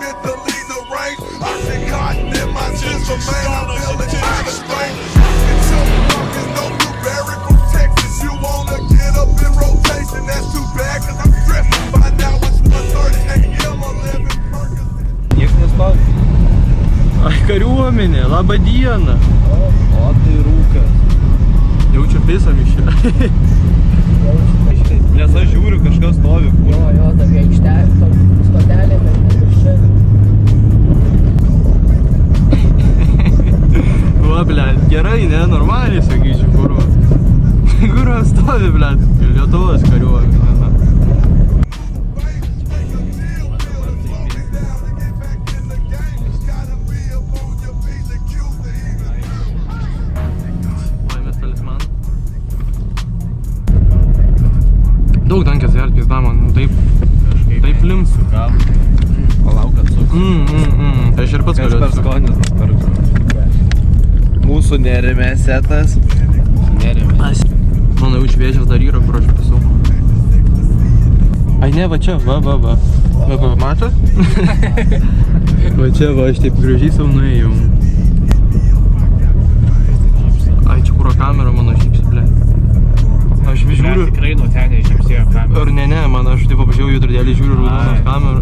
mentally deranged. Oxycontin in my system, man, I'm feeling kind of strange. Until the fuckers know you Barry from Texas, you wanna get up in rotation. That's too bad, cause I'm stressing by now. It's 1:30 a.m. 11 Perkins. Niekas nespaudė. Ai, kariuomenė, laba diena. O tai rūkas. Jaučiu pisam iš čia. Nes aš žiūriu, kažkas stovi. Jo, tokia aikštelė, stotelė, bet čia. Va, blėt, gerai, ne, normaliai, sakyčiau, kurva. Kurva stovi, blėt, Lietuvos kariuomenė. Daug dankės gert, pizdama, nu taip limsiu. Gal. Palauk, atsuksiu. Tai aš ir pats Kas galiu per atsukti. skonis nusperku. Mūsų nerime setas. Nerime. Mano jau šviežias dar yra, kur aš pisau. Ai ne, va čia, va. Va, matot? Va čia, va, aš taip gražiai savo nuėjau. Ai, čia kuro kamera mano šypsi, blė. Aš vis žiūriu. Tikrai nuo ten nežymsėjo kamerą. Ar ne, man aš taip pažiūrėjau judradėlį, žiūriu raudonos kamerą.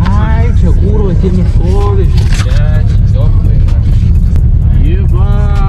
Ai, čia kurvas ir nestovi. Čia, tiesiog, Jeba!